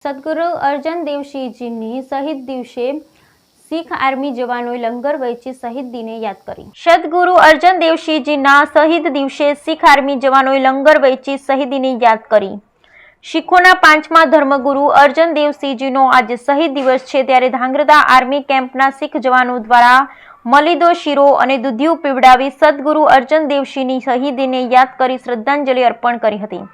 સદગુરુ અર્જન દેવસિંહજીની શહીદ દિવસે શીખ આર્મી જવાનોએ લંગર વહેંચી શહીદ દિને યાદ કરી। સદગુરુ અર્જન દેવસિંહજીના શહીદ દિવસે શીખ આર્મી જવાનોએ લંગર વહેંચી શહીદીને યાદ કરી। શીખોના પાંચમા ધર્મગુરુ અર્જન દેવસિંહજીનો આજે શહીદ દિવસ છે, ત્યારે ધાંગ્રધા આર્મી કેમ્પના શીખ જવાનો દ્વારા મલિદો શીરો અને દૂધિયું પીવડાવી સદગુરુ અર્જન દેવસિંહની શહીદીને યાદ કરી શ્રદ્ધાંજલિ અર્પણ કરી હતી।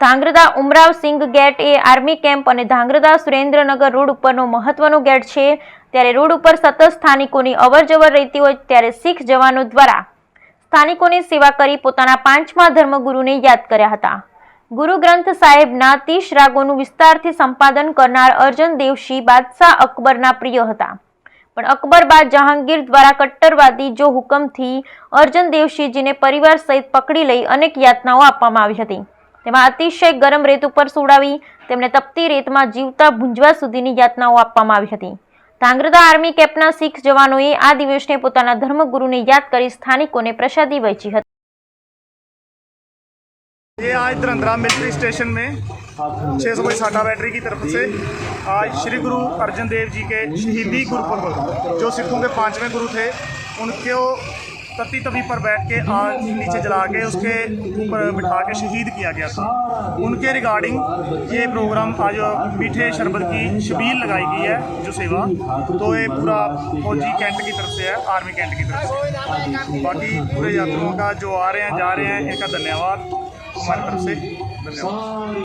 ધાંગ્રધા ઉમરાવ સિંઘ ગેટ એ આર્મી કેમ્પ અને ધાંગ્રધા સુરેન્દ્રનગર રોડ ઉપરનો મહત્વનો ગેટ છે, ત્યારે રોડ ઉપર સતત સ્થાનિકોની અવરજવર રહેતી હોય ત્યારે શીખ જવાનો દ્વારા સ્થાનિકોની સેવા કરી પોતાના પાંચમા ધર્મગુરુને યાદ કર્યા હતા। ગુરુ ગ્રંથ સાહેબના 30 રાગોનું વિસ્તારથી સંપાદન કરનાર અર્જન દેવસિંહ બાદશાહ અકબરના પ્રિય હતા, પણ અકબર બાદ જહાંગીર દ્વારા કટ્ટરવાદી જો હુકમથી અર્જન દેવસિંહજીને પરિવાર સહિત પકડી લઈ અનેક યાતનાઓ આપવામાં આવી હતી। તેમાં અતિશય ગરમ રેત ઉપર સુવડાવી તેમને તપતી રેતમાં જીવતા ભૂંજવા સુધીની યાતનાઓ આપવામાં આવી હતી। ધાંગ્રધા આર્મી કેમ્પના શીખ જવાનોએ આ દિવસને પોતાના ધર્મગુરુને યાદ કરી સ્થાનિકોને પ્રસાદી વહેંચી હતી। ये आज धरंधरा मिलिट्री स्टेशन में 600 साटा बैटरी की तरफ से आज श्री गुरु अर्जन देव जी के शहीदी गुरुपुरब, जो सिखों के 5वें गुरु थे, उनको तती तवी पर बैठ के आग नीचे जला के उसके ऊपर बिठा के शहीद किया गया था। उनके रिगार्डिंग ये प्रोग्राम आज मीठे शरबत की शबील लगाई गई है, जो सेवा, तो ये पूरा फौजी कैंट की तरफ से है, आर्मी कैंट की तरफ से। बाकी पूरे यात्रियों का जो आ रहे हैं जा रहे हैं, इनका धन्यवाद हमारी तरफ से। धन्यवाद।